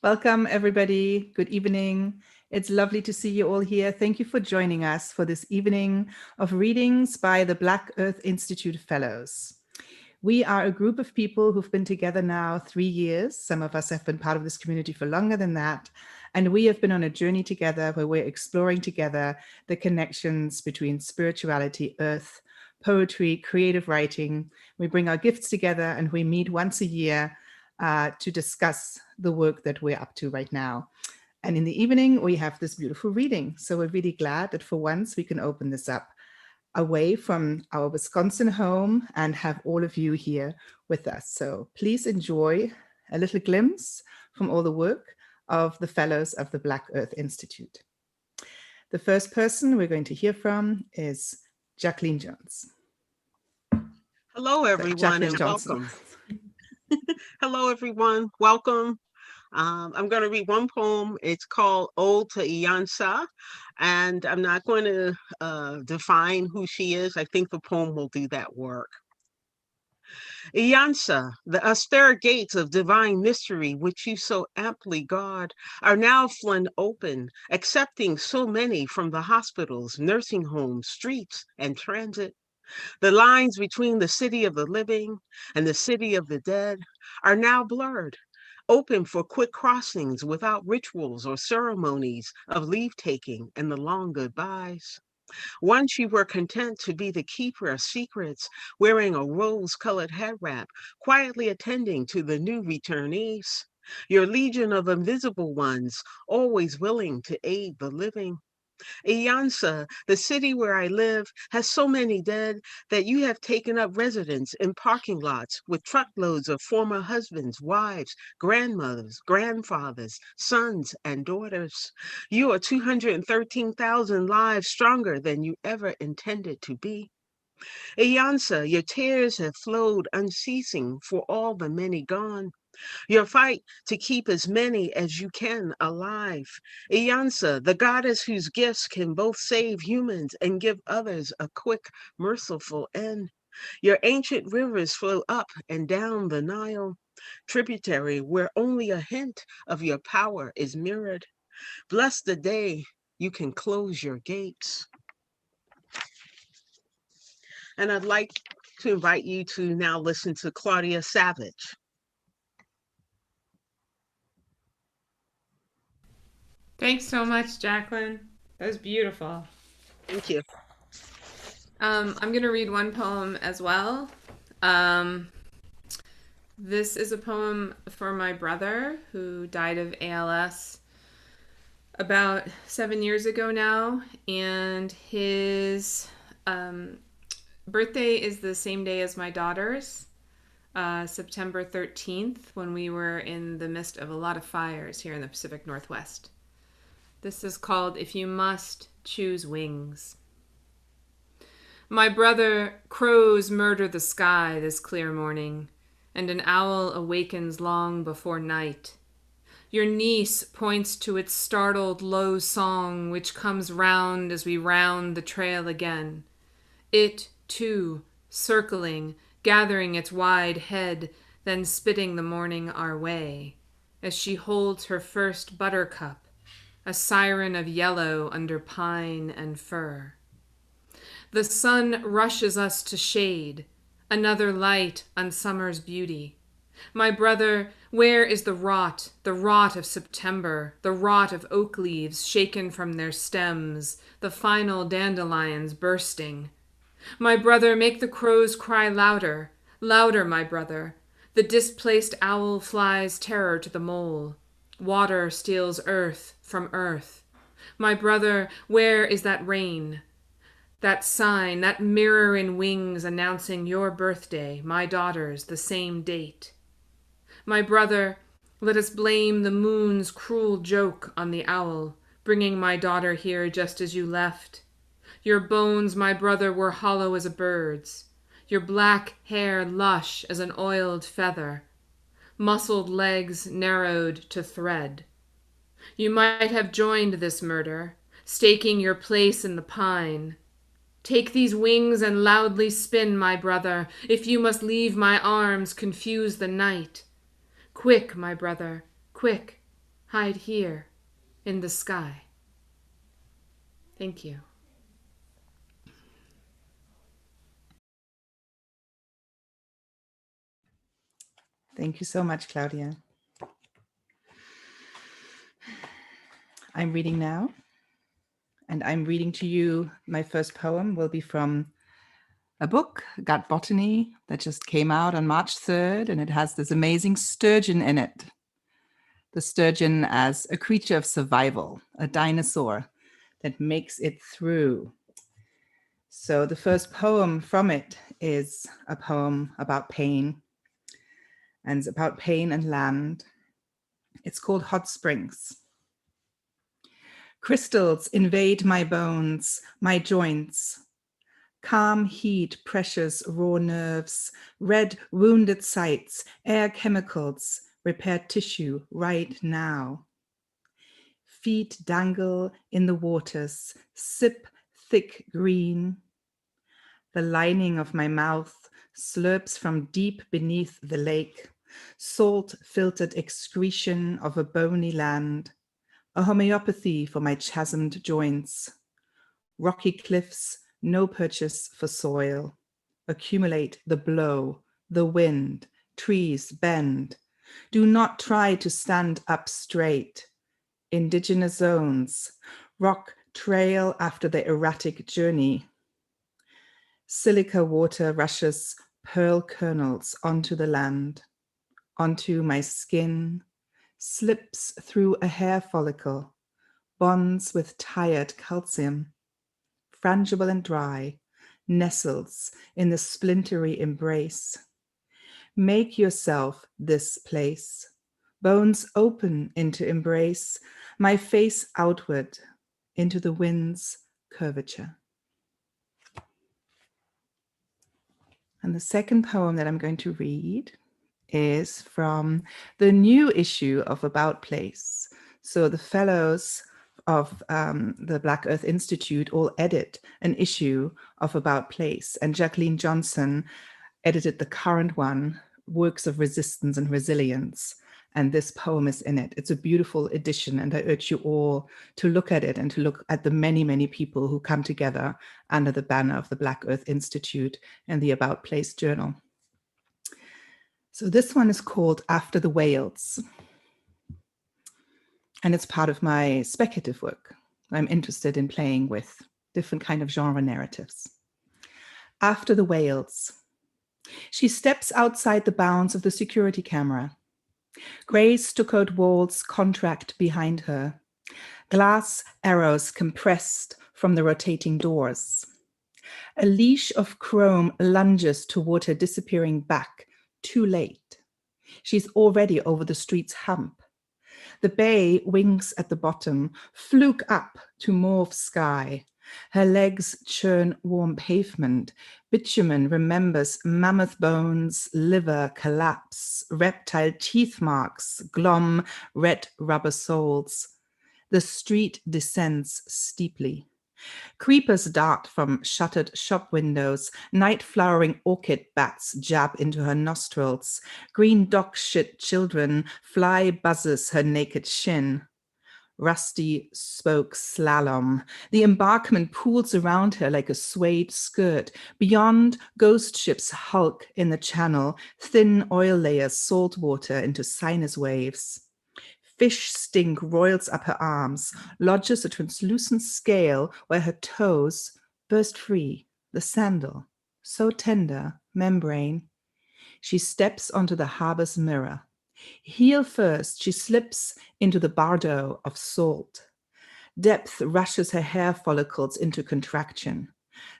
Welcome, everybody. Good evening. It's lovely to see you all here. Thank you for joining us for this evening of readings by the Black Earth Institute Fellows. We are a group of people who've been together now 3 years. Some of us have been part of this community for longer than that. And we have been on a journey together where we're exploring together the connections between spirituality, earth, poetry, creative writing. We bring our gifts together and we meet once a year to discuss the work that we're up to right now. And in the evening, we have this beautiful reading. So we're really glad that for once we can open this up away from our Wisconsin home and have all of you here with us. So please enjoy a little glimpse from all the work of the Fellows of the Black Earth Institute. The first person we're going to hear from is Jacqueline Jones. Hello, everyone, and welcome. Hello, everyone. Welcome. I'm going to read one poem. It's called Ode to Iyansa, and I'm not going to define who she is. I think the poem will do that work. Iyansa, the austere gates of divine mystery which you so amply guard, are now flung open, accepting so many from the hospitals, nursing homes, streets, and transit. The lines between the city of the living and the city of the dead are now blurred, open for quick crossings without rituals or ceremonies of leave taking and the long goodbyes. Once you were content to be the keeper of secrets, wearing a rose colored head wrap, quietly attending to the new returnees. Your legion of invisible ones, always willing to aid the living. Iyansa, the city where I live, has so many dead that you have taken up residence in parking lots with truckloads of former husbands, wives, grandmothers, grandfathers, sons, and daughters. You are 213,000 lives stronger than you ever intended to be. Iyansa, your tears have flowed unceasing for all the many gone. Your fight to keep as many as you can alive. Iyansa, the goddess whose gifts can both save humans and give others a quick, merciful end. Your ancient rivers flow up and down the Nile, tributary where only a hint of your power is mirrored. Bless the day you can close your gates. And I'd like to invite you to now listen to Claudia Savage. Thanks so much, Jacqueline. That was beautiful. Thank you. I'm going to read one poem as well. This is a poem for my brother who died of ALS about 7 years ago now, and his birthday is the same day as my daughter's, September 13th, when we were in the midst of a lot of fires here in the Pacific Northwest. This is called If You Must Choose Wings. My brother, crows murder the sky this clear morning, and an owl awakens long before night. Your niece points to its startled low song, which comes round as we round the trail again. It, too, circling, gathering its wide head, then spitting the morning our way, as she holds her first buttercup, a siren of yellow under pine and fir. The sun rushes us to shade, another light on summer's beauty. My brother, where is the rot of September, the rot of oak leaves shaken from their stems, the final dandelions bursting? My brother, make the crows cry louder, louder, my brother. The displaced owl flies terror to the mole. Water steals earth from earth. My brother, where is that rain? That sign, that mirror in wings announcing your birthday, my daughter's, the same date. My brother, let us blame the moon's cruel joke on the owl, bringing my daughter here just as you left. Your bones, my brother, were hollow as a bird's, your black hair lush as an oiled feather, muscled legs narrowed to thread. You might have joined this murder, staking your place in the pine. Take these wings and loudly spin, my brother. If you must leave my arms, confuse the night. Quick, my brother, quick. hide here in the sky. Thank you. Thank you so much, Claudia. I'm reading now, and I'm reading to you, my first poem will be from a book, Gut Botany, that just came out on March 3rd, and it has this amazing sturgeon in it. The sturgeon as a creature of survival, a dinosaur that makes it through. So the first poem from it is a poem about pain, and it's about pain and land. It's called Hot Springs. Crystals invade my bones, my joints. Calm heat pressures raw nerves, red wounded sites, air chemicals, repair tissue right now. Feet dangle in the waters, sip thick green. The lining of my mouth slurps from deep beneath the lake, salt-filtered excretion of a bony land, a homeopathy for my chasmed joints. Rocky cliffs, no purchase for soil. Accumulate the blow, the wind, trees bend. Do not try to stand up straight. Indigenous zones, rock trail after the erratic journey. Silica water rushes pearl kernels onto the land, onto my skin, slips through a hair follicle, bonds with tired calcium, frangible and dry, nestles in the splintery embrace. Make yourself this place, bones open into embrace, my face outward into the wind's curvature. And the second poem that I'm going to read is from the new issue of About Place. So the fellows of the Black Earth Institute all edit an issue of About Place, and Jacqueline Johnson edited the current one, Works of Resistance and Resilience, and this poem is in it. It's a beautiful edition, and I urge you all to look at it and to look at the many, many people who come together under the banner of the Black Earth Institute and the About Place Journal. So this one is called After the Whales, and it's part of my speculative work. I'm interested in playing with different kind of genre narratives. After the Whales. She steps outside the bounds of the security camera. Gray stuccoed walls contract behind her. Glass arrows compressed from the rotating doors. A leash of chrome lunges toward her disappearing back, too late. She's already over the street's hump. The bay winks at the bottom, fluke up to mauve sky. Her legs churn warm pavement. Bitumen remembers mammoth bones, liver collapse, reptile teeth marks, glom red rubber soles. The street descends steeply. Creepers dart from shuttered shop windows. Night-flowering orchid bats jab into her nostrils. Green dog-shit children fly buzzes her naked shin. Rusty spoke slalom. The embankment pools around her like a suede skirt. Beyond, ghost ships hulk in the channel, thin oil layers salt water into sinus waves. Fish stink roils up her arms, lodges a translucent scale where her toes burst free, the sandal, so tender, membrane. She steps onto the harbor's mirror. Heel first, she slips into the bardo of salt. Depth rushes her hair follicles into contraction.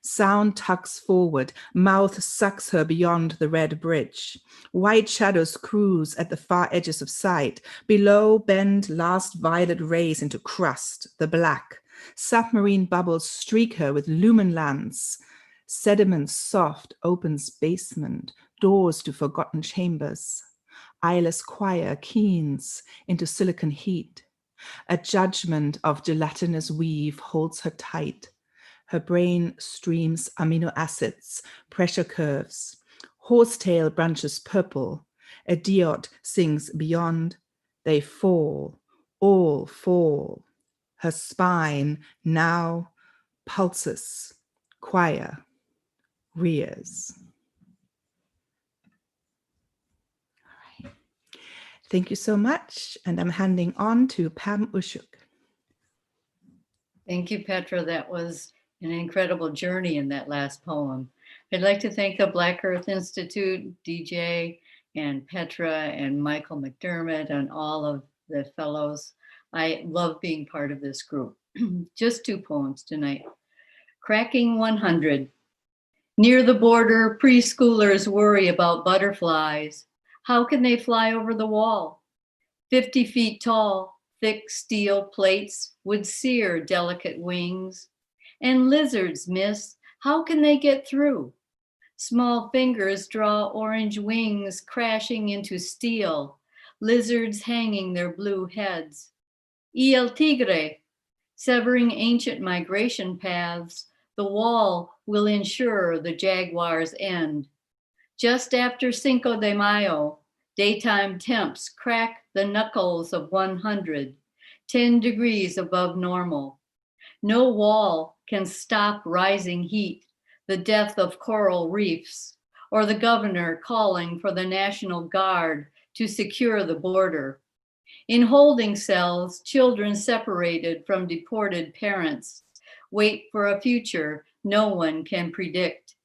Sound tugs forward, mouth sucks her beyond the red bridge. White shadows cruise at the far edges of sight. Below bend last violet rays into crust, the black. Submarine bubbles streak her with lumen lands. Sediment soft opens basement, doors to forgotten chambers. Eyeless choir keens into silicon heat. A judgment of gelatinous weave holds her tight. Her brain streams amino acids, pressure curves. Horsetail branches purple. A diode sings beyond. They fall. all fall. Her spine now pulses, choir, rears. All right. Thank you so much. And I'm handing on to Pam Ushuk. Thank you, Petra. That was an incredible journey in that last poem. I'd like to thank the Black Earth Institute, DJ, and Petra, and Michael McDermott, and all of the fellows. I love being part of this group. Just 2 poems tonight. Cracking 100. Near the border, preschoolers worry about butterflies. How can they fly over the wall? 50 feet tall, thick steel plates would sear delicate wings. And lizards, miss, how can they get through? Small fingers draw orange wings crashing into steel, lizards hanging their blue heads. Y el tigre, severing ancient migration paths, the wall will ensure the jaguar's end. Just after Cinco de Mayo, daytime temps crack the knuckles of 100, 10 degrees above normal. No wall can stop rising heat, the death of coral reefs, or the governor calling for the National Guard to secure the border. In holding cells, children separated from deported parents wait for a future no one can predict.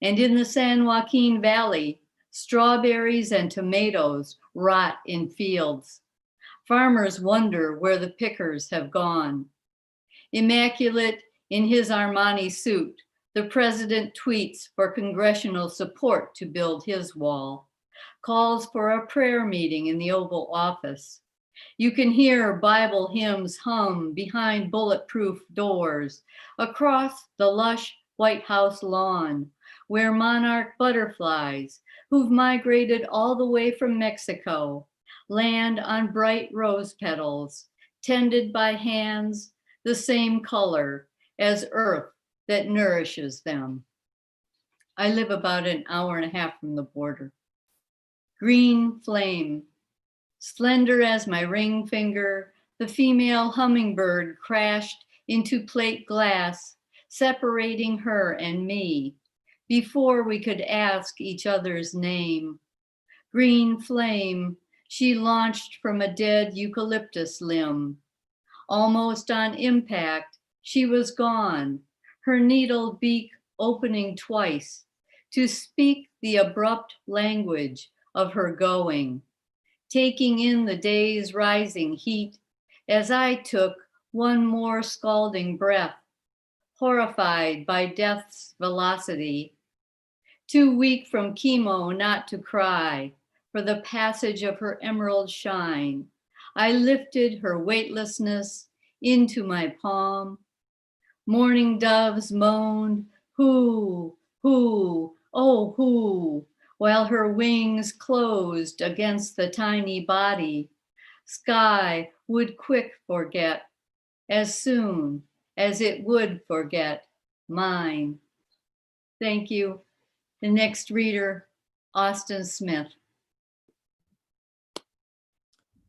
And in the San Joaquin Valley, strawberries and tomatoes rot in fields. Farmers wonder where the pickers have gone. Immaculate in his Armani suit, the president tweets for congressional support to build his wall, calls for a prayer meeting in the Oval Office. You can hear Bible hymns hum behind bulletproof doors, across the lush White House lawn, where monarch butterflies, who've migrated all the way from Mexico, land on bright rose petals, tended by hands the same color as earth that nourishes them. I live about an hour and a half from the border. Green flame, slender as my ring finger, the female hummingbird crashed into plate glass, separating her and me before we could ask each other's name. Green flame, she launched from a dead eucalyptus limb. Almost on impact, she was gone, her needle beak opening twice to speak the abrupt language of her going, taking in the day's rising heat as I took one more scalding breath, horrified by death's velocity. Too weak from chemo not to cry for the passage of her emerald shine, I lifted her weightlessness into my palm. Morning doves moaned, hoo, hoo, oh, hoo, while her wings closed against the tiny body. Sky would quick forget, as soon as it would forget mine. Thank you. The next reader, Austin Smith.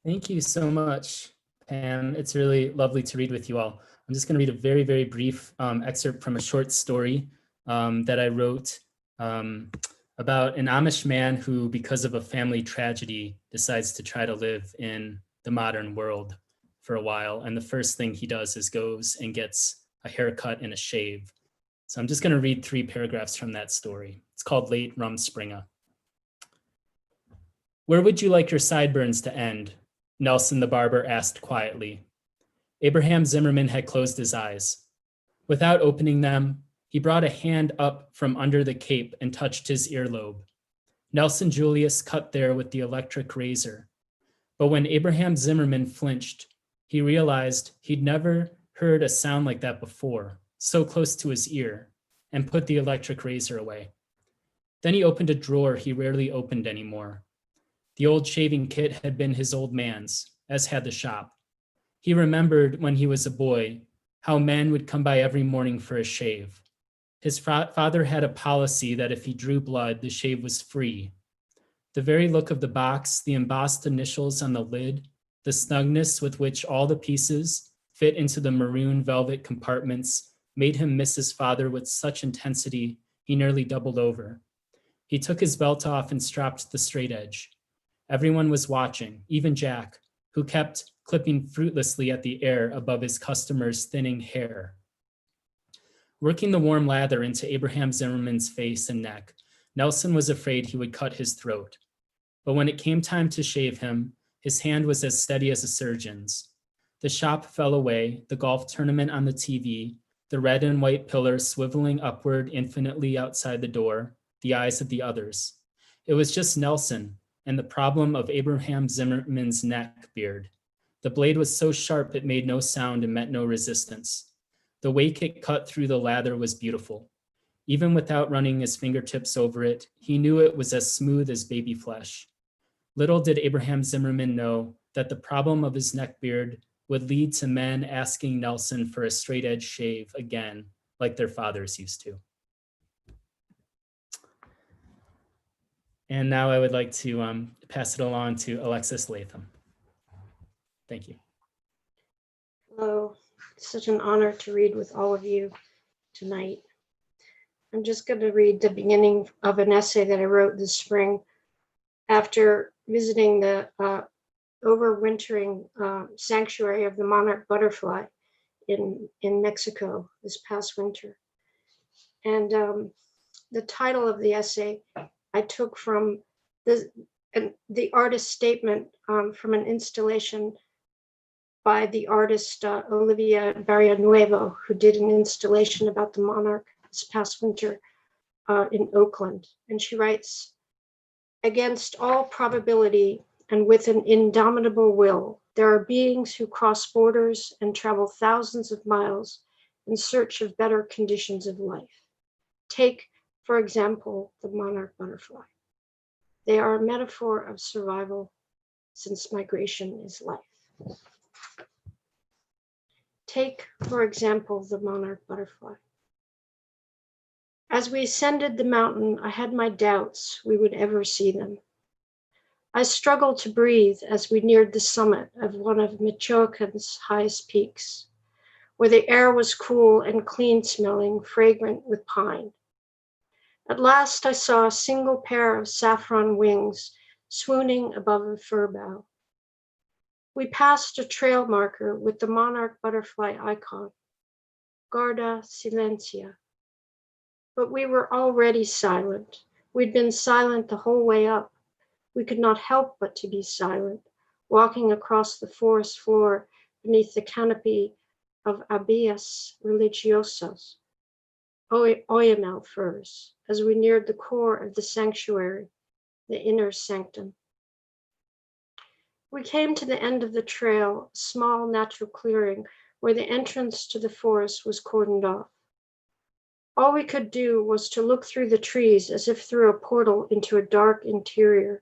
Thank you so much, Pam. It's really lovely to read with you all. I'm just going to read a very, very brief excerpt from a short story that I wrote about an Amish man who, because of a family tragedy, decides to try to live in the modern world for a while. And the first thing he does is goes and gets a haircut and a shave. So I'm just going to read 3 paragraphs from that story. It's called Late Rumspringa. Where would you like your sideburns to end? Nelson the barber asked quietly. Abraham Zimmerman had closed his eyes. Without opening them, he brought a hand up from under the cape and touched his earlobe. Nelson Julius cut there with the electric razor. But when Abraham Zimmerman flinched, he realized he'd never heard a sound like that before, so close to his ear, and put the electric razor away. Then he opened a drawer he rarely opened anymore. The old shaving kit had been his old man's, as had the shop. He remembered when he was a boy how men would come by every morning for a shave. His father had a policy that if he drew blood, the shave was free. The very look of the box, the embossed initials on the lid, The snugness with which all the pieces fit into the maroon velvet compartments made him miss his father with such intensity he nearly doubled over. He took his belt off and strapped the straight edge. Everyone was watching, even Jack, who kept clipping fruitlessly at the air above his customer's thinning hair. Working the warm lather into Abraham Zimmerman's face and neck, Nelson was afraid he would cut his throat. But when it came time to shave him, his hand was as steady as a surgeon's. The shop fell away, the golf tournament on the TV, the red and white pillars swiveling upward infinitely outside the door, the eyes of the others. It was just Nelson and the problem of Abraham Zimmerman's neck beard. The blade was so sharp it made no sound and met no resistance. The wake it cut through the lather was beautiful. Even without running his fingertips over it, he knew it was as smooth as baby flesh. Little did Abraham Zimmerman know that the problem of his neck beard would lead to men asking Nelson for a straight edge shave again, like their fathers used to. And now I would like to pass it along to Alexis Latham. Thank you. Hello, it's such an honor to read with all of you tonight. I'm just going to read the beginning of an essay that I wrote this spring after visiting the overwintering sanctuary of the monarch butterfly in Mexico this past winter. And the title of the essay I took from the artist's statement from an installation by the artist Olivia Barrianuevo, who did an installation about the monarch this past winter in Oakland. And she writes, "Against all probability and with an indomitable will, there are beings who cross borders and travel thousands of miles in search of better conditions of life. Take, for example, the monarch butterfly. They are a metaphor of survival, since migration is life. Take, for example, the monarch butterfly. As we ascended the mountain, I had my doubts we would ever see them. I struggled to breathe as we neared the summit of one of Michoacan's highest peaks, where the air was cool and clean smelling, fragrant with pine. At last I saw a single pair of saffron wings swooning above a fir bough. We passed a trail marker with the monarch butterfly icon, Guarda Silencia. But we were already silent. We'd been silent the whole way up. We could not help but to be silent, walking across the forest floor beneath the canopy of Abies religiosas, oyamel firs, as we neared the core of the sanctuary, the inner sanctum. We came to the end of the trail, a small natural clearing where the entrance to the forest was cordoned off. All we could do was to look through the trees as if through a portal into a dark interior.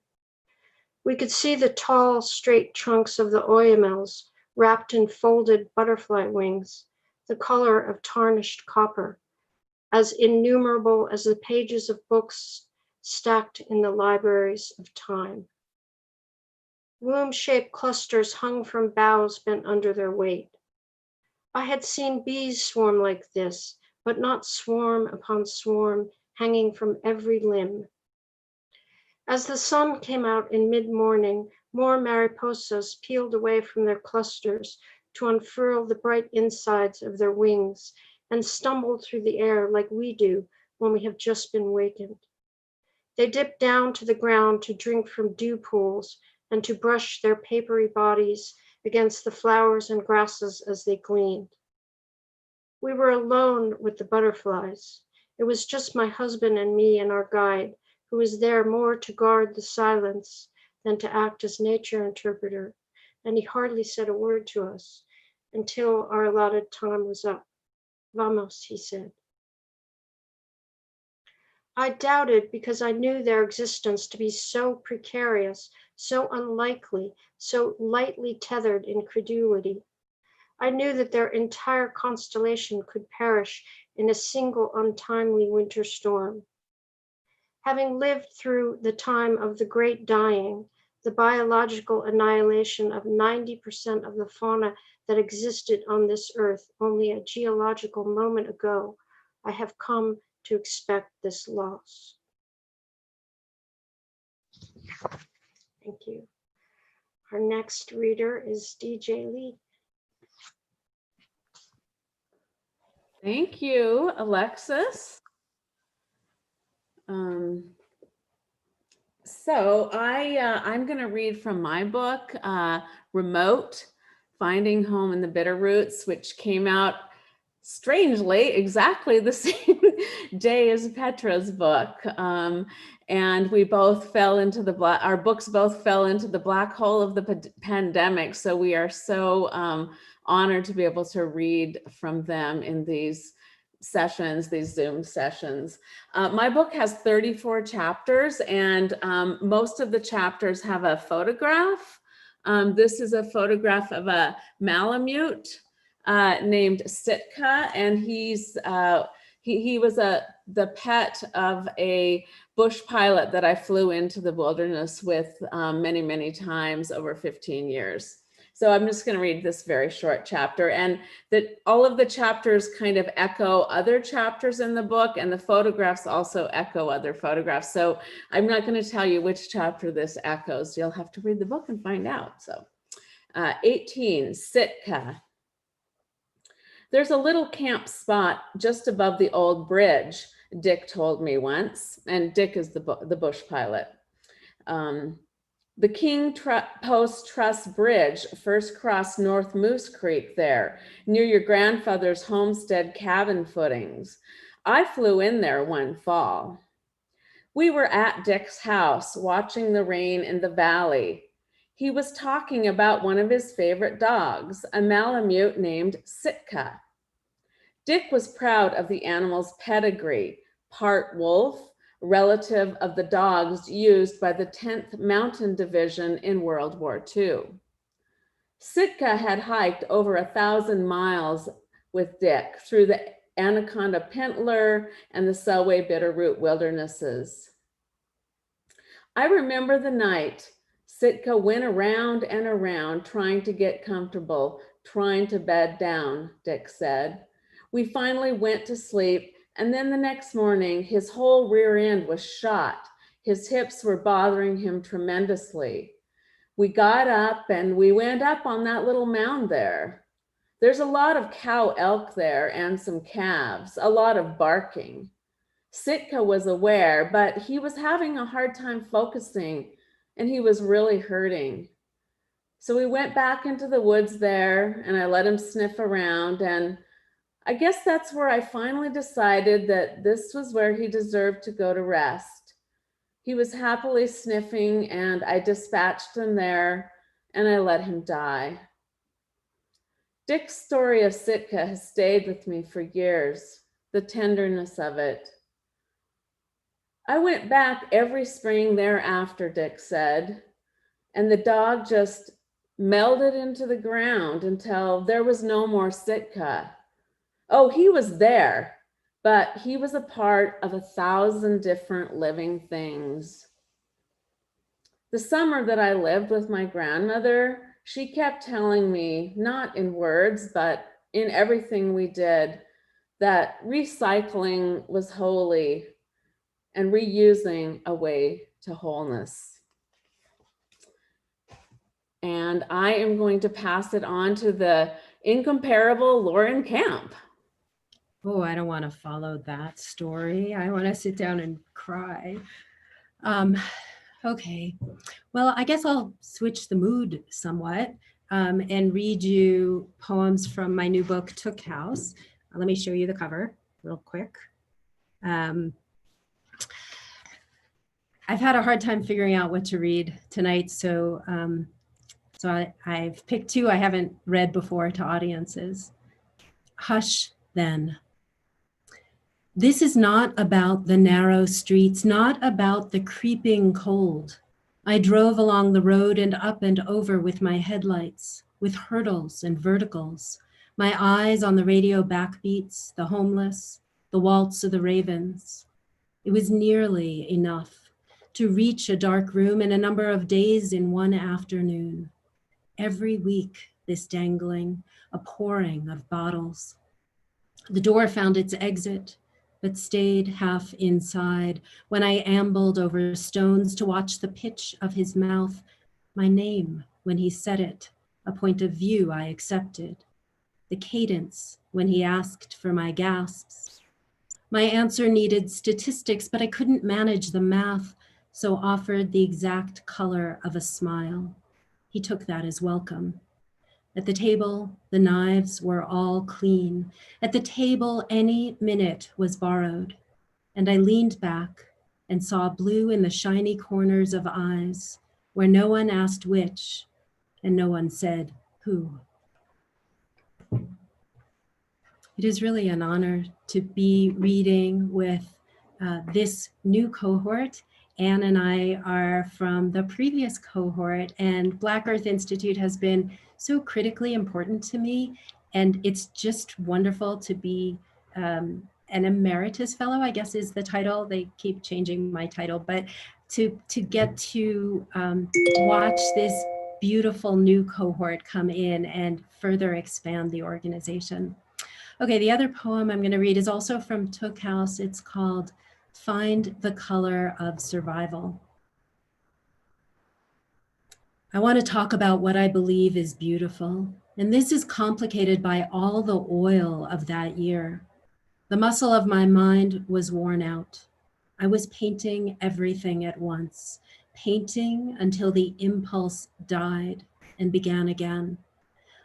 We could see the tall, straight trunks of the oyamels wrapped in folded butterfly wings, the color of tarnished copper, as innumerable as the pages of books stacked in the libraries of time. Womb-shaped clusters hung from boughs bent under their weight. I had seen bees swarm like this, but not swarm upon swarm hanging from every limb. As the sun came out in mid-morning, more mariposas peeled away from their clusters to unfurl the bright insides of their wings and stumbled through the air like we do when we have just been wakened. They dipped down to the ground to drink from dew pools and to brush their papery bodies against the flowers and grasses as they gleaned. We were alone with the butterflies. It was just my husband and me and our guide, who was there more to guard the silence than to act as nature interpreter, and he hardly said a word to us until our allotted time was up. Vamos, he said. I doubted because I knew their existence to be so precarious, so unlikely, so lightly tethered in credulity. I knew that their entire constellation could perish in a single untimely winter storm. Having lived through the time of the great dying, the biological annihilation of 90% of the fauna that existed on this earth only a geological moment ago, I have come to expect this loss. Thank you. Our next reader is DJ Lee. Thank you, Alexis. So I'm going to read from my book, Remote, Finding Home in the Bitterroots, which came out strangely exactly the same day as Petra's book. And we both fell into our books both fell into the black hole of the pandemic. So we are so honored to be able to read from them in these sessions, these Zoom sessions. My book has 34 chapters, and most of the chapters have a photograph. This is a photograph of a Malamute named Sitka, and he was the pet of a bush pilot that I flew into the wilderness with many, many times over 15 years. So I'm just going to read this very short chapter, and that all of the chapters kind of echo other chapters in the book, and the photographs also echo other photographs. So I'm not going to tell you which chapter this echoes. You'll have to read the book and find out. So 18, Sitka. There's a little camp spot just above the old bridge, Dick told me once, and Dick is the bush pilot. The King Post Truss Bridge first crossed North Moose Creek there, near your grandfather's homestead cabin footings. I flew in there one fall. We were at Dick's house, watching the rain in the valley. He was talking about one of his favorite dogs, a Malamute named Sitka. Dick was proud of the animal's pedigree, part wolf, relative of the dogs used by the 10th Mountain Division in World War II. Sitka had hiked over 1,000 miles with Dick through the Anaconda Pentler and the Selway Bitterroot wildernesses. I remember the night Sitka went around and around trying to get comfortable, trying to bed down, Dick said. We finally went to sleep, and then the next morning, his whole rear end was shot. His hips were bothering him tremendously. We got up and we went up on that little mound there. There's a lot of cow elk there and some calves, a lot of barking. Sitka was aware, but he was having a hard time focusing, and he was really hurting. So we went back into the woods there, and I let him sniff around, and I guess that's where I finally decided that this was where he deserved to go to rest. He was happily sniffing, and I dispatched him there, and I let him die. Dick's story of Sitka has stayed with me for years, the tenderness of it. I went back every spring thereafter, Dick said, and the dog just melded into the ground until there was no more Sitka. Oh, he was there, but he was a part of 1,000 different living things. The summer that I lived with my grandmother, she kept telling me, not in words, but in everything we did, that recycling was holy and reusing a way to wholeness. And I am going to pass it on to the incomparable Lauren Camp. Oh, I don't want to follow that story. I want to sit down and cry. Okay, well, I guess I'll switch the mood somewhat and read you poems from my new book, Took House. Let me show you the cover real quick. I've had a hard time figuring out what to read tonight, so I've picked two I haven't read before to audiences. Hush, then. This is not about the narrow streets, not about the creeping cold. I drove along the road and up and over with my headlights, with hurdles and verticals, my eyes on the radio backbeats, the homeless, the waltz of the ravens. It was nearly enough. to reach a dark room in a number of days in one afternoon. Every week, this dangling, a pouring of bottles. The door found its exit, but stayed half inside when I ambled over stones to watch the pitch of his mouth, my name when he said it, a point of view I accepted, the cadence when he asked for my gasps. My answer needed statistics, but I couldn't manage the math, so offered the exact color of a smile. He took that as welcome. At the table, the knives were all clean. At the table, any minute was borrowed. And I leaned back and saw blue in the shiny corners of eyes, where no one asked which, and no one said who. It is really an honor to be reading with this new cohort. Anne and I are from the previous cohort, and Black Earth Institute has been so critically important to me. And it's just wonderful to be an emeritus fellow, I guess is the title. They keep changing my title, but to get to watch this beautiful new cohort come in and further expand the organization. Okay, the other poem I'm going to read is also from Took House. It's called Find the Color of Survival. I want to talk about what I believe is beautiful, and this is complicated by all the oil of that year. The muscle of my mind was worn out. I was painting everything at once, painting until the impulse died and began again.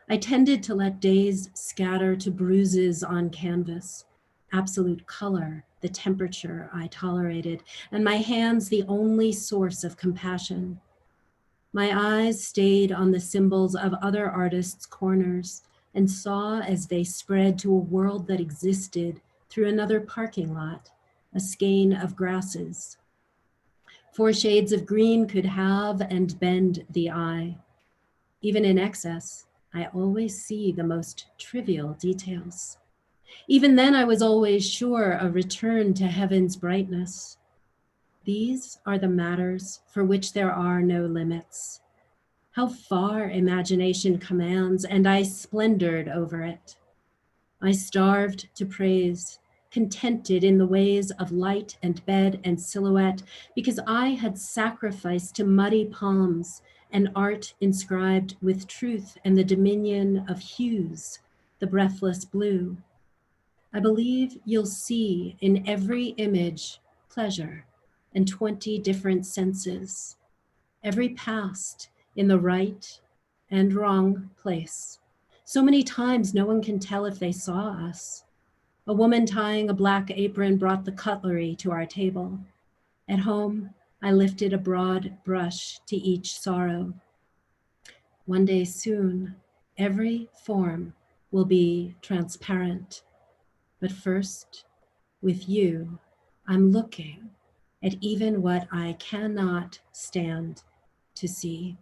I tended to let days scatter to bruises on canvas, absolute color, the temperature I tolerated, and my hands the only source of compassion. My eyes stayed on the symbols of other artists' corners and saw as they spread to a world that existed through another parking lot, a skein of grasses. 4 shades of green could have and bend the eye. Even in excess, I always see the most trivial details. Even then, I was always sure a return to heaven's brightness. These are the matters for which there are no limits. How far imagination commands, and I splendored over it. I starved to praise, contented in the ways of light and bed and silhouette, because I had sacrificed to muddy palms an art inscribed with truth and the dominion of hues, the breathless blue. I believe you'll see in every image pleasure and 20 different senses, every past in the right and wrong place. So many times no one can tell if they saw us. A woman tying a black apron brought the cutlery to our table. At home, I lifted a broad brush to each sorrow. One day soon, every form will be transparent. But first, with you, I'm looking at even what I cannot stand to see.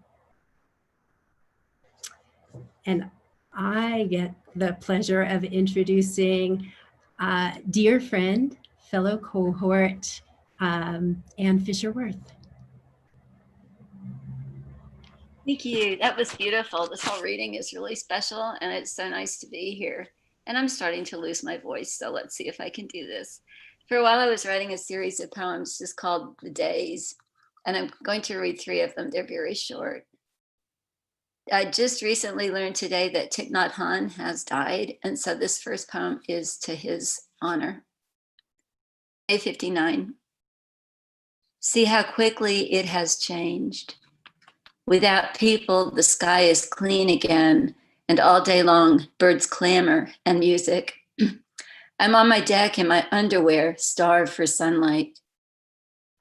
And I get the pleasure of introducing dear friend, fellow cohort, Anne Fisher-Worth. Thank you. That was beautiful. This whole reading is really special, and it's so nice to be here. And I'm starting to lose my voice, so let's see if I can do this. For a while, I was writing a series of poems just called The Days, and I'm going to read 3 of them. They're very short. I just recently learned today that Thich Nhat Hanh has died, and so this first poem is to his honor. Day 59. See how quickly it has changed. Without people, the sky is clean again, and all day long, birds clamor and music. I'm on my deck in my underwear, starved for sunlight.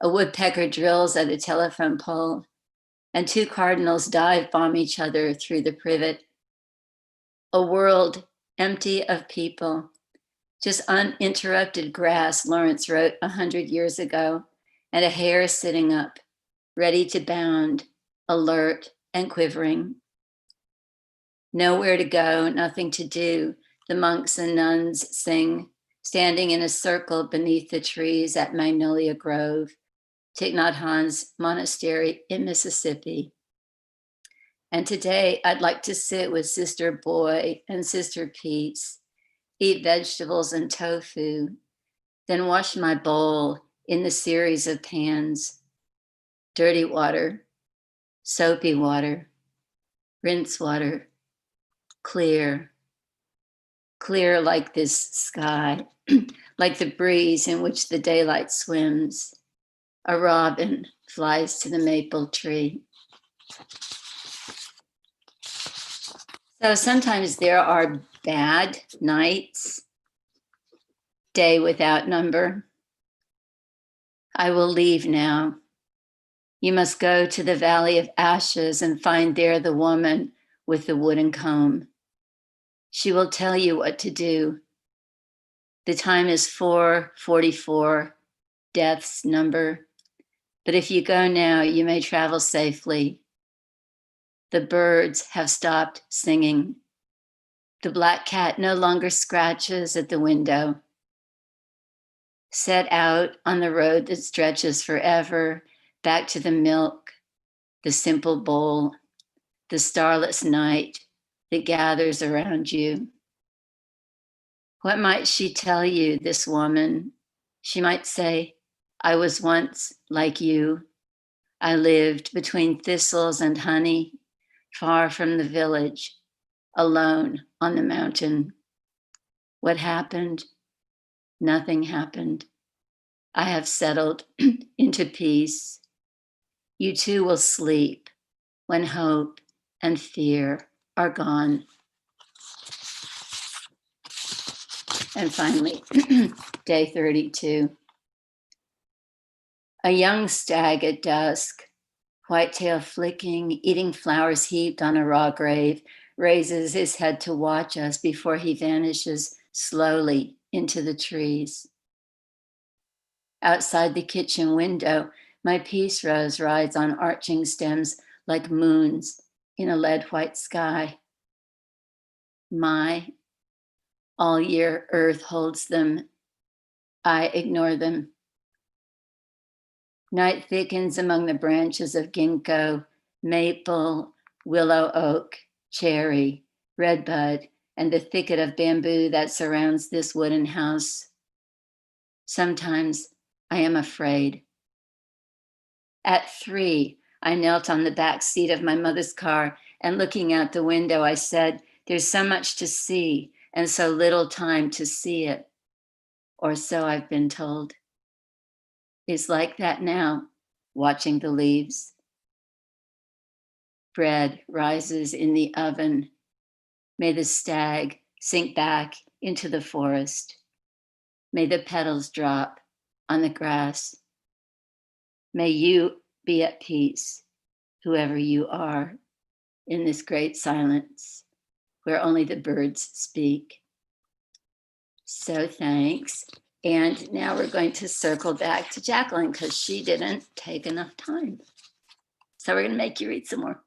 A woodpecker drills at a telephone pole, and 2 cardinals dive bomb each other through the privet. A world empty of people, just uninterrupted grass, Lawrence wrote 100 years ago, and a hare sitting up, ready to bound, alert and quivering. Nowhere to go, nothing to do, the monks and nuns sing, standing in a circle beneath the trees at Magnolia Grove, Thich Nhat Hanh's monastery in Mississippi. And today I'd like to sit with Sister Boy and Sister Peace, eat vegetables and tofu, then wash my bowl in the series of pans, dirty water, soapy water, rinse water, clear, clear like this sky, like the breeze in which the daylight swims. A robin flies to the maple tree. So sometimes there are bad nights, day without number. I will leave now. You must go to the Valley of Ashes and find there the woman with the wooden comb. She will tell you what to do. The time is 4:44, death's number. But if you go now, you may travel safely. The birds have stopped singing. The black cat no longer scratches at the window. Set out on the road that stretches forever, back to the milk, the simple bowl, the starless night that gathers around you. What might she tell you, this woman? She might say, I was once like you. I lived between thistles and honey, far from the village, alone on the mountain. What happened? Nothing happened. I have settled into peace. You too will sleep when hope and fear are gone. And finally, day 32. A young stag at dusk, whitetail flicking, eating flowers heaped on a raw grave, raises his head to watch us before he vanishes slowly into the trees. Outside the kitchen window, my peace rose rides on arching stems like moons in a lead white sky. My all year earth holds them. I ignore them. Night thickens among the branches of ginkgo, maple, willow oak, cherry, redbud, and the thicket of bamboo that surrounds this wooden house. Sometimes I am afraid. At 3, I knelt on the back seat of my mother's car, and looking out the window, I said, there's so much to see and so little time to see it. Or so I've been told. It's like that now, watching the leaves. Bread rises in the oven. May the stag sink back into the forest. May the petals drop on the grass. May you be at peace, whoever you are, in this great silence where only the birds speak. So thanks. And now we're going to circle back to Jacqueline because she didn't take enough time. So we're going to make you read some more.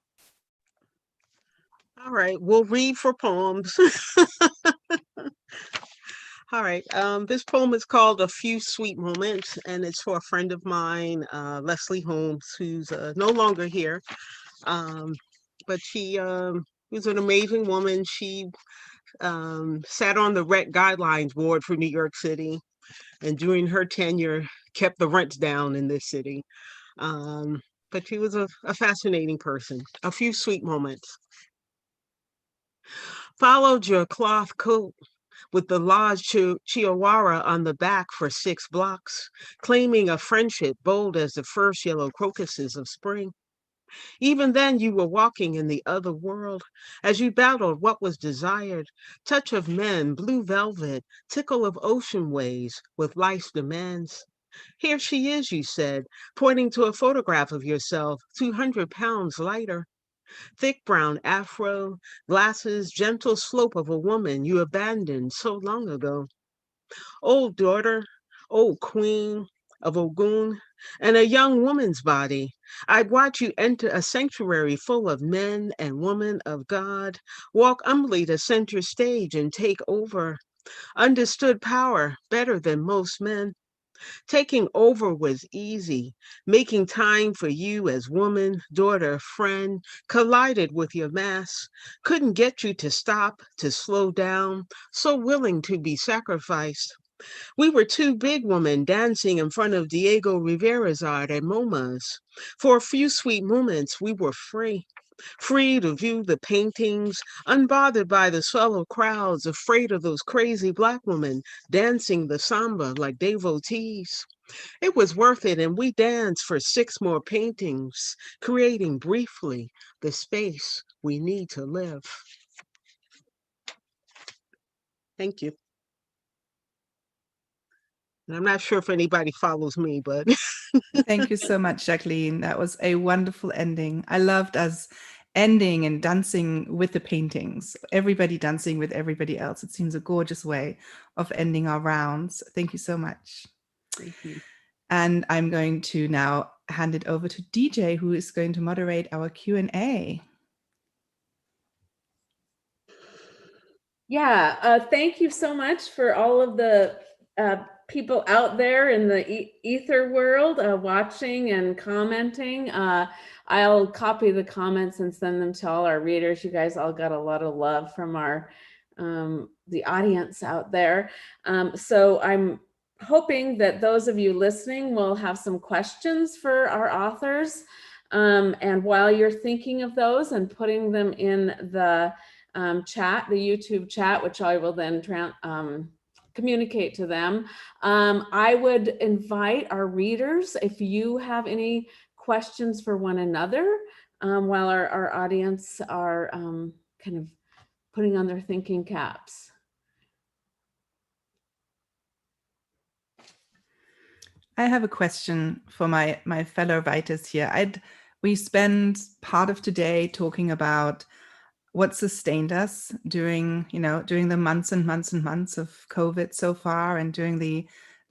All right, we'll read for poems. All right, this poem is called A Few Sweet Moments, and it's for a friend of mine, Leslie Holmes, who's no longer here. But she was an amazing woman. She sat on the rent guidelines board for New York City, and during her tenure kept the rents down in this city. But she was a fascinating person. A few sweet moments. Followed your cloth coat with the Lodge Chihuahua on the back for 6 blocks, claiming a friendship bold as the first yellow crocuses of spring. Even then you were walking in the other world as you battled what was desired, touch of men, blue velvet, tickle of ocean waves with life's demands. Here she is, you said, pointing to a photograph of yourself, 200 pounds lighter. Thick brown afro, glasses, gentle slope of a woman you abandoned so long ago. Old daughter, old queen of Ogun, and a young woman's body. I'd watch you enter a sanctuary full of men and women of God, walk humbly to center stage and take over. Understood power better than most men. Taking over was easy. Making time for you as woman, daughter, friend collided with your mass. Couldn't get you to stop, to slow down, so willing to be sacrificed. We were two big women dancing in front of Diego Rivera's art at MoMA's. For a few sweet moments, we were free. Free to view the paintings, unbothered by the swell of crowds, afraid of those crazy Black women dancing the samba like devotees. It was worth it, and we danced for 6 more paintings, creating briefly the space we need to live. Thank you. And I'm not sure if anybody follows me, but Thank you so much, Jacqueline. That was a wonderful ending. I loved us ending and dancing with the paintings, everybody dancing with everybody else. It seems a gorgeous way of ending our rounds. Thank you so much. thank you. And I'm going to now hand it over to DJ, who is going to moderate our Q&A. Yeah, thank you so much for all of the people out there in the ether world watching and commenting. I'll copy the comments and send them to all our readers. You guys all got a lot of love from our the audience out there. So I'm hoping that those of you listening will have some questions for our authors. And while you're thinking of those and putting them in the chat, the YouTube chat, which I will then communicate to them. I would invite our readers, if you have any questions for one another, while our audience are kind of putting on their thinking caps. I have a question for my fellow writers here. We spend part of today talking about what sustained us during the months and months and months of COVID so far, and during the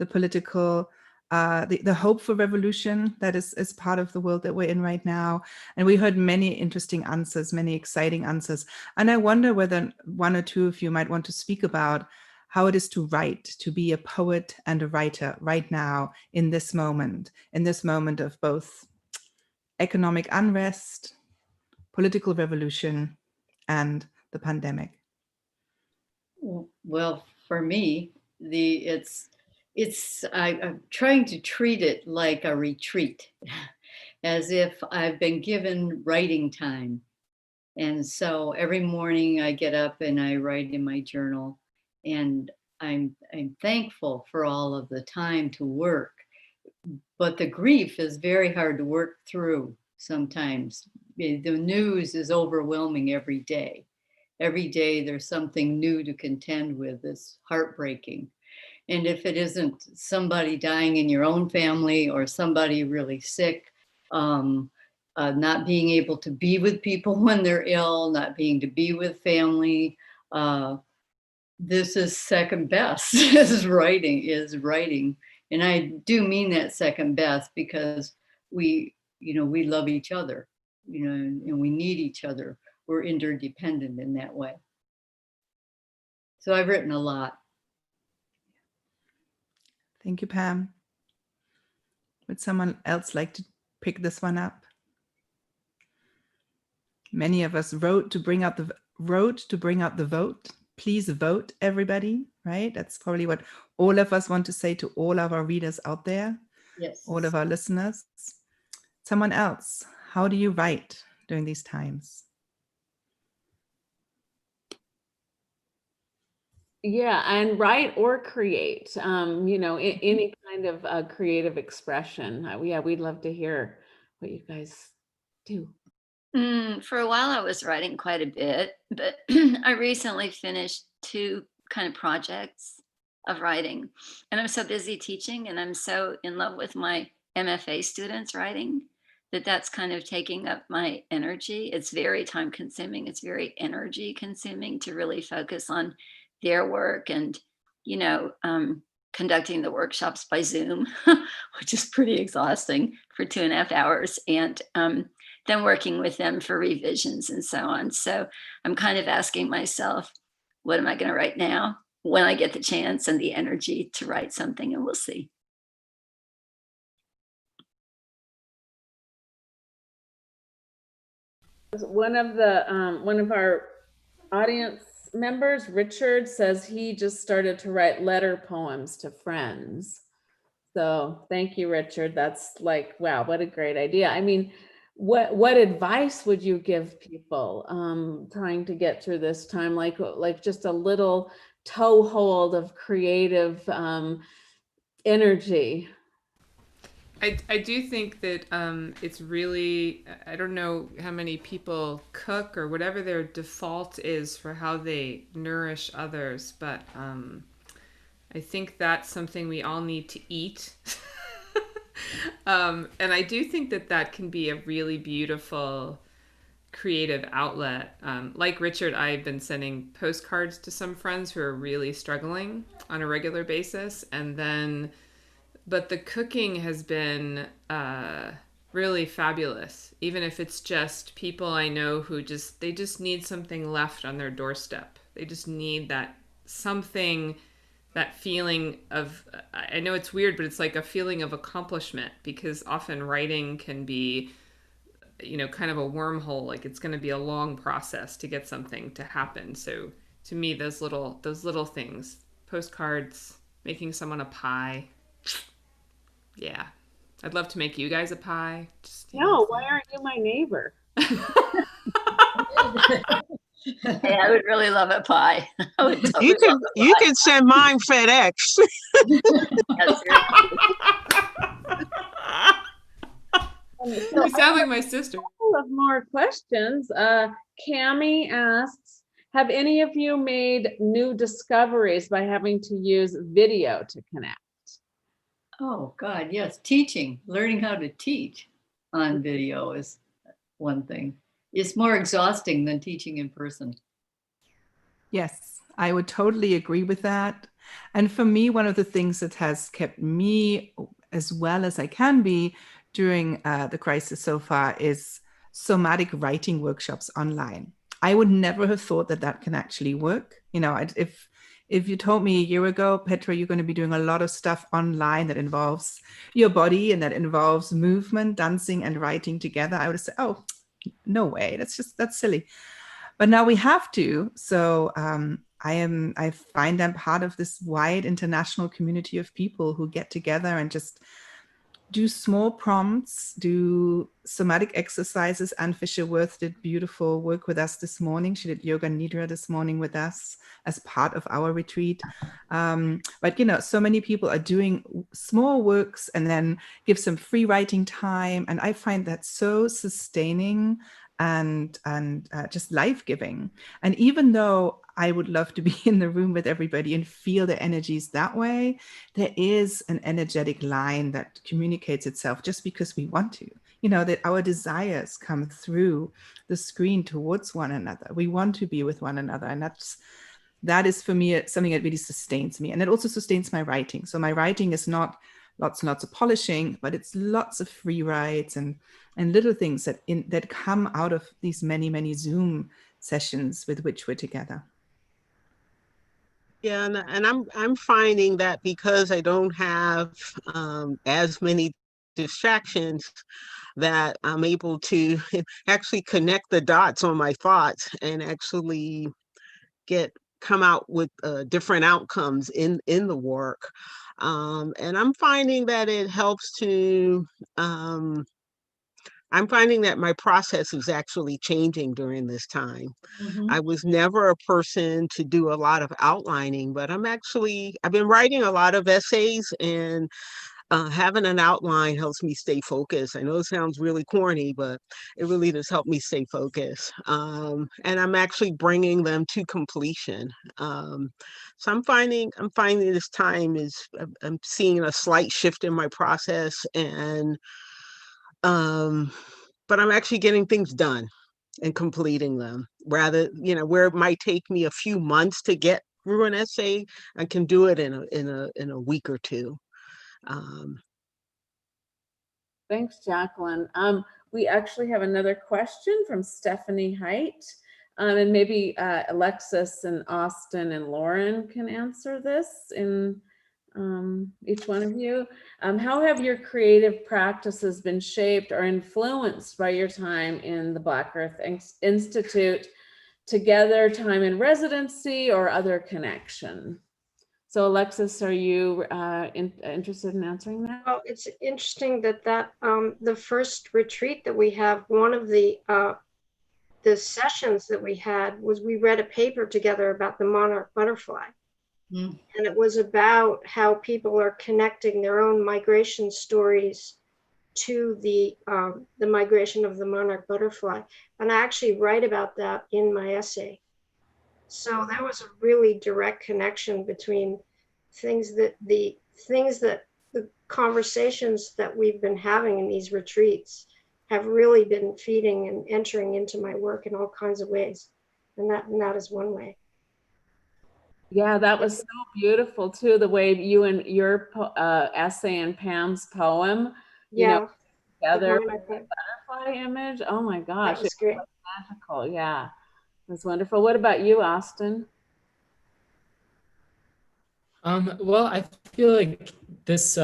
political, the hope for revolution that is part of the world that we're in right now. And we heard many interesting answers, many exciting answers. And I wonder whether one or two of you might want to speak about how it is to write, to be a poet and a writer right now in this moment of both economic unrest, political revolution, and the pandemic. Well, for me, I'm trying to treat it like a retreat, as if I've been given writing time. And so every morning I get up and I write in my journal, and I'm thankful for all of the time to work. But the grief is very hard to work through sometimes. The news is overwhelming every day. Every day there's something new to contend with. It's heartbreaking. And if it isn't somebody dying in your own family or somebody really sick, not being able to be with people when they're ill, not being to be with family, this is second best. is writing. And I do mean that second best, because we love each other, and we need each other. We're interdependent in that way. So I've written a lot. Thank you, Pam. Would someone else like to pick this one up? Many of us wrote to bring out the vote. Please vote, everybody, right? That's probably what all of us want to say to all of our readers out there. Yes. All of our listeners. Someone else, how do you write during these times? Yeah, and write or create, any kind of creative expression. We'd love to hear what you guys do. For a while I was writing quite a bit, but I recently finished 2 kind of projects of writing. And I'm so busy teaching, and I'm so in love with my MFA students writing, that's kind of taking up my energy. It's very time consuming. It's very energy consuming to really focus on their work, and, conducting the workshops by Zoom, which is pretty exhausting for 2.5 hours. And then working with them for revisions and so on. So I'm kind of asking myself, what am I going to write now when I get the chance and the energy to write something, and we'll see. One of our audience members, Richard, says he just started to write letter poems to friends. So thank you, Richard. That's like, wow, what a great idea. I mean, what advice would you give people trying to get through this time? Like just a little toehold of creative energy. I do think that it's really, I don't know how many people cook or whatever their default is for how they nourish others, but I think that's something we all need to eat. And I do think that that can be a really beautiful creative outlet. Like Richard, I've been sending postcards to some friends who are really struggling on a regular basis, and then but the cooking has been really fabulous, even if it's just people I know who they just need something left on their doorstep. They just need that something, that feeling of, I know it's weird, but it's like a feeling of accomplishment, because often writing can be, kind of a wormhole. Like it's going to be a long process to get something to happen. So to me, those little things, postcards, making someone a pie. Yeah, I'd love to make you guys a pie. No, why aren't you my neighbor? Hey, I would really love a pie. I would totally You can send mine FedEx. You sound like my sister. A couple of more questions. Cami asks, have any of you made new discoveries by having to use video to connect? Oh God, yes. Teaching, learning how to teach on video is one thing. It's more exhausting than teaching in person. Yes, I would totally agree with that. And for me, one of the things that has kept me as well as I can be during the crisis so far is somatic writing workshops online. I would never have thought that that can actually work. If you told me a year ago, Petra, you're going to be doing a lot of stuff online that involves your body and that involves movement, dancing and writing together, I would have said, oh, no way, that's silly. But now we have to. So I find I'm part of this wide international community of people who get together and just do small prompts, do somatic exercises. Anne Fisher-Worth did beautiful work with us this morning. She did yoga nidra this morning with us as part of our retreat. But so many people are doing small works and then give some free writing time. And I find that so sustaining and just life-giving. And even though I would love to be in the room with everybody and feel the energies that way, there is an energetic line that communicates itself just because we want to, that our desires come through the screen towards one another. We want to be with one another. And that is for me something that really sustains me. And it also sustains my writing. So my writing is not lots and lots of polishing, but it's lots of free writes and little things that come out of these many, many Zoom sessions with which we're together. Yeah, and I'm finding that because I don't have as many distractions, that I'm able to actually connect the dots on my thoughts and actually come out with different outcomes in the work. And I'm finding that it helps to I'm finding that my process is actually changing during this time. Mhm. I was never a person to do a lot of outlining, but I've been writing a lot of essays, and having an outline helps me stay focused. I know it sounds really corny, but it really does help me stay focused. And I'm actually bringing them to completion. So I'm finding this time I'm seeing a slight shift in my process, and but I'm actually getting things done and completing them. Rather, where it might take me a few months to get through an essay, I can do it in a week or two. Thanks, Jacqueline. We actually have another question from Stephanie Height. And maybe Alexis and Austin and Lauren can answer this in each one of you. How have your creative practices been shaped or influenced by your time in the Black Earth Institute, together, time in residency, or other connection? So Alexis, are you interested in answering that? Well, it's interesting that the first retreat that we have, one of the sessions that we had was we read a paper together about the monarch butterfly. And it was about how people are connecting their own migration stories to the migration of the monarch butterfly. And I actually write about that in my essay. So there was a really direct connection between the conversations that we've been having in these retreats have really been feeding and entering into my work in all kinds of ways. And that is one way. Yeah, that was so beautiful too, the way you and your essay and Pam's poem, Yeah, together with the butterfly image. Oh my gosh, that was great. magical. Yeah, it was wonderful. What about you, Austin? Well, I feel like this,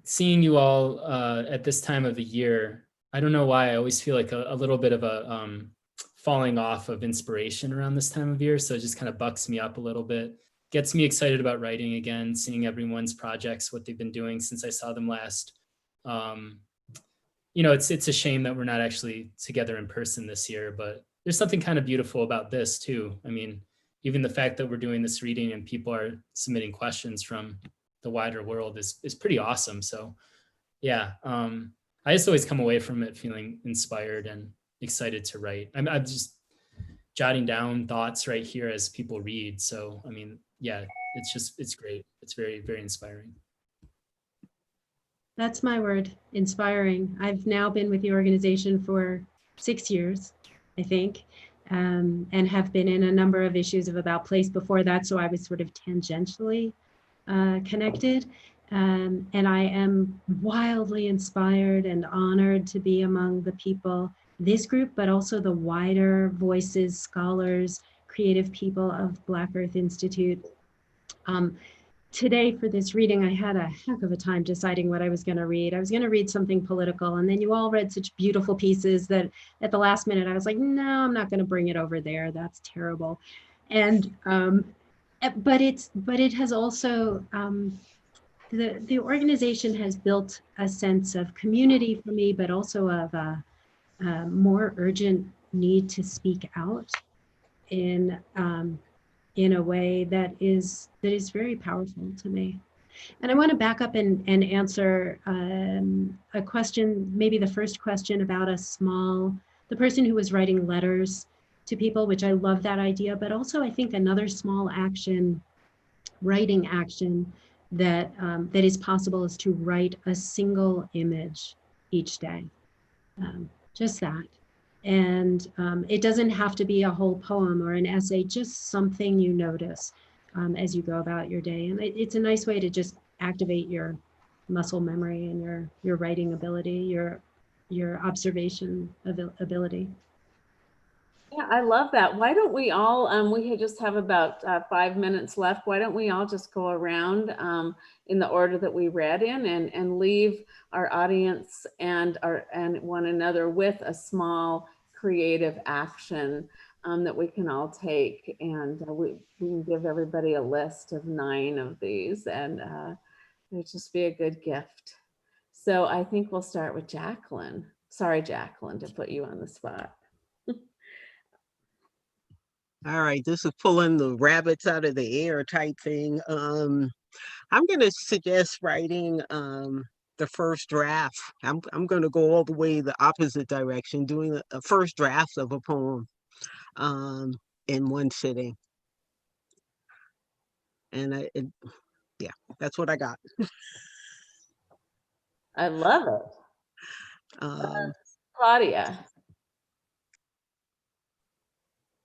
seeing you all at this time of the year, I don't know why, I always feel like a little bit of a falling off of inspiration around this time of year. So it just kind of bucks me up a little bit, gets me excited about writing again, seeing everyone's projects, what they've been doing since I saw them last. It's a shame that we're not actually together in person this year, but there's something kind of beautiful about this too. I mean, even the fact that we're doing this reading and people are submitting questions from the wider world is pretty awesome. So yeah, I just always come away from it feeling inspired and excited to write. I'm just jotting down thoughts right here as people read. So, I mean, yeah, it's great. It's very, very inspiring. That's my word, inspiring. I've now been with the organization for 6 years, I think, and have been in a number of issues of About Place before that. So I was sort of tangentially connected. And I am wildly inspired and honored to be among the people, this group, but also the wider voices, scholars, creative people of Black Earth Institute. Today for this reading, I had a heck of a time deciding what I was going to read. I was going to read something political, and then you all read such beautiful pieces that at the last minute I was like, no, I'm not going to bring it over there. That's terrible. And but it has also the organization has built a sense of community for me, but also of a more urgent need to speak out in a way that is very powerful to me. And I want to back up and answer a question, maybe the first question about the person who was writing letters to people, which I love that idea, but also I think another small action, writing action that is possible is to write a single image each day, just that. And it doesn't have to be a whole poem or an essay, just something you notice as you go about your day. And it's a nice way to just activate your muscle memory and your writing ability, your observation ability. Yeah, I love that. Why don't we all, we just have about 5 minutes left. Why don't we all just go around in the order that we read in and leave our audience and one another with a small creative action that we can all take. And we can give everybody a list of 9 of these, and it'll just be a good gift. So I think we'll start with Jacqueline. Sorry, Jacqueline, to put you on the spot. All right, this is pulling the rabbits out of the air type thing. I'm going to suggest writing the first draft. I'm going to go all the way the opposite direction, doing a first draft of a poem in one sitting. And yeah, that's what I got. I love it. Claudia.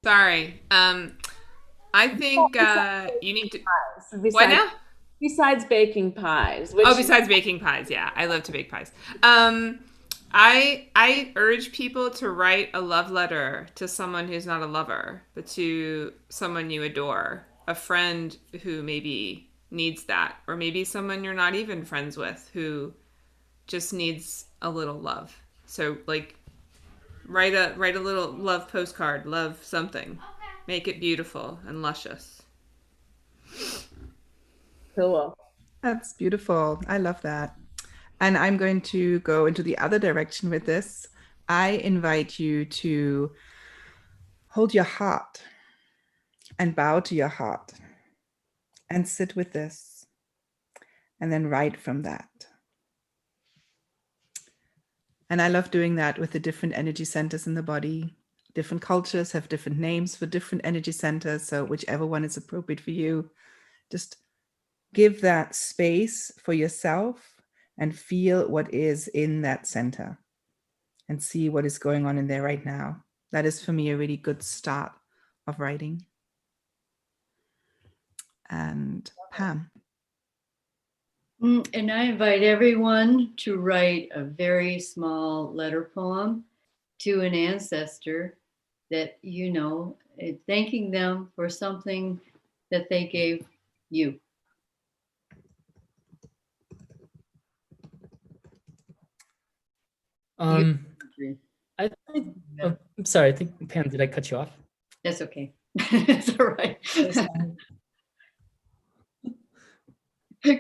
Sorry. I think you need to. What now? Besides baking pies. Besides baking pies. Yeah, I love to bake pies. I urge people to write a love letter to someone who's not a lover, but to someone you adore, a friend who maybe needs that, or maybe someone you're not even friends with who just needs a little love. So like write a little love postcard, love something. Make it beautiful and luscious. Cool. That's beautiful. I love that. And I'm going to go into the other direction with this. I invite you to hold your heart and bow to your heart and sit with this and then write from that. And I love doing that with the different energy centers in the body. Different cultures have different names for different energy centers. So whichever one is appropriate for you, just give that space for yourself and feel what is in that center and see what is going on in there right now. That is for me a really good start of writing. And Pam. And I invite everyone to write a very small letter poem to an ancestor that you know, thanking them for something that they gave you. I think, oh, I'm sorry, I think, Pam, did I cut you off? That's okay. It's all right.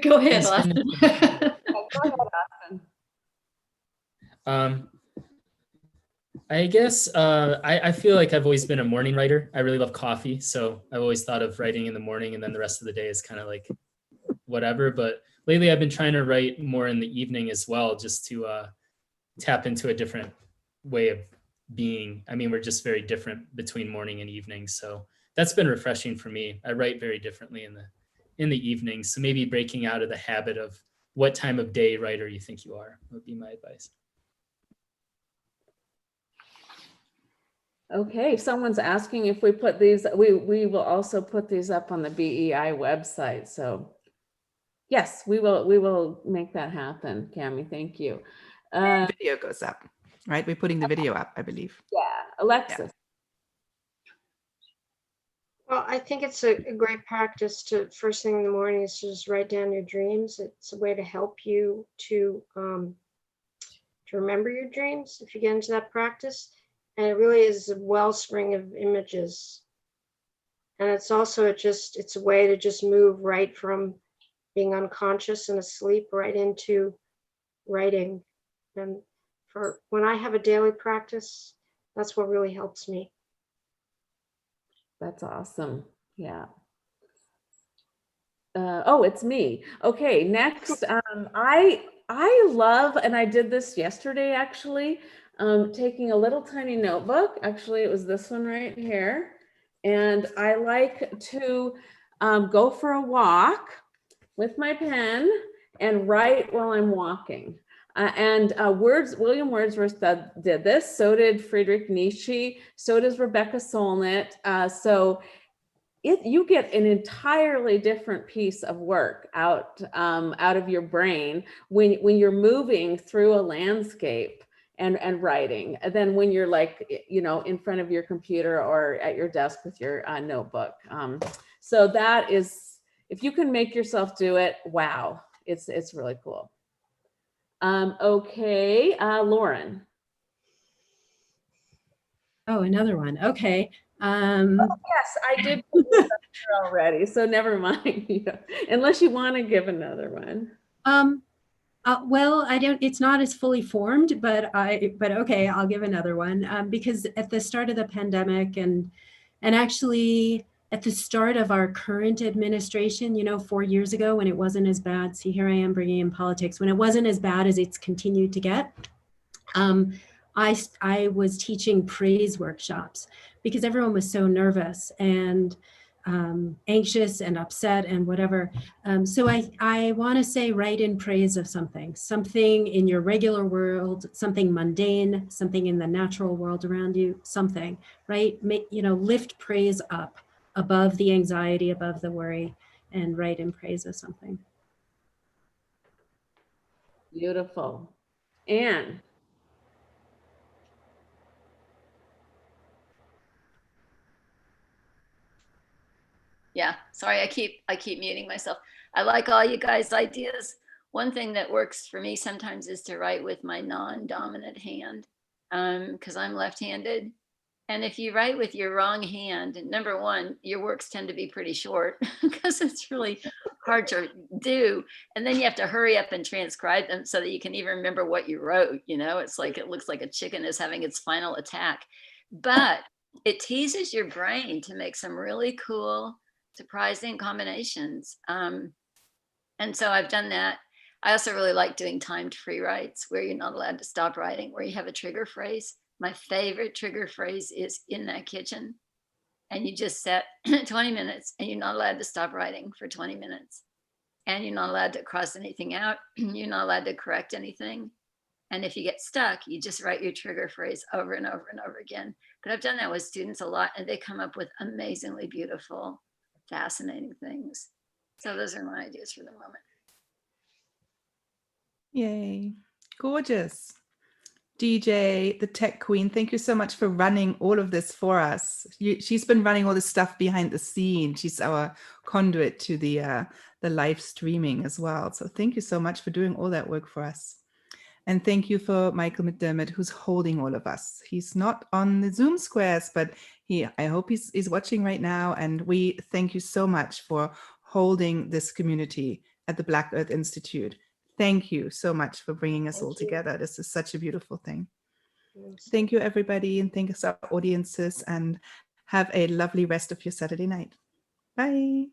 Go ahead, Austin. Go ahead, Austin. I guess I feel like I've always been a morning writer. I really love coffee, so I've always thought of writing in the morning, and then the rest of the day is kind of like whatever. But lately I've been trying to write more in the evening as well, just to tap into a different way of being. I mean, we're just very different between morning and evening, so that's been refreshing for me. I write very differently in the evening, so maybe breaking out of the habit of what time of day writer you think you are would be my advice. Okay, someone's asking if we put these, we will also put these up on the BEI website. So yes, we will make that happen. Cami, thank you. Video goes up, right? We're putting the video up, I believe. Yeah, Alexis. Yeah. Well, I think it's a great practice to first thing in the morning is to just write down your dreams. It's a way to help you to remember your dreams if you get into that practice. And it really is a wellspring of images. And it's also it's a way to just move right from being unconscious and asleep right into writing. And for when I have a daily practice, that's what really helps me. That's awesome. Yeah. Oh, it's me. Okay, next. I love, and I did this yesterday actually, taking a little tiny notebook. Actually, it was this one right here. And I like to go for a walk with my pen and write while I'm walking. William Wordsworth did this. So did Friedrich Nietzsche. So does Rebecca Solnit. So you get an entirely different piece of work out of your brain when you're moving through a landscape and writing than when you're like, you know, in front of your computer or at your desk with your notebook. So that is, if you can make yourself do it, wow, it's really cool. Okay, Lauren. Oh, another one. Okay. Yes, I did already, so never mind. Yeah. Unless you want to give another one. Well, it's not as fully formed, but okay, I'll give another one because at the start of the pandemic and actually at the start of our current administration, 4 years ago when it wasn't as bad, see, here I am bringing in politics, when it wasn't as bad as it's continued to get, I was teaching praise workshops because everyone was so nervous and anxious and upset and whatever. So I want to say write in praise of something in your regular world, something mundane, something in the natural world around you, something, right? Lift praise up above the anxiety, above the worry, and write in praise of something. Beautiful. Anne. Yeah, sorry, I keep muting myself. I like all you guys' ideas. One thing that works for me sometimes is to write with my non-dominant hand, because I'm left-handed. And if you write with your wrong hand, number one, your works tend to be pretty short because it's really hard to do. And then you have to hurry up and transcribe them so that you can even remember what you wrote. You know, it's like it looks like a chicken is having its final attack. But it teases your brain to make some really cool, surprising combinations. And so I've done that. I also really like doing timed free writes where you're not allowed to stop writing, where you have a trigger phrase. My favorite trigger phrase is in that kitchen. And you just set 20 minutes and you're not allowed to stop writing for 20 minutes. And you're not allowed to cross anything out. You're not allowed to correct anything. And if you get stuck, you just write your trigger phrase over and over and over again. But I've done that with students a lot and they come up with amazingly beautiful, fascinating things. So those are my ideas for the moment. Yay. Gorgeous. DJ, the tech queen, thank you so much for running all of this for us. She's been running all this stuff behind the scene. She's our conduit to the live streaming as well. So thank you so much for doing all that work for us. And thank you for Michael McDermott, who's holding all of us. He's not on the Zoom squares, but I hope he's watching right now. And we thank you so much for holding this community at the Black Earth Institute. Thank you so much for bringing us all together. This is such a beautiful thing. Thank you, everybody, and thanks our audiences, and have a lovely rest of your Saturday night. Bye.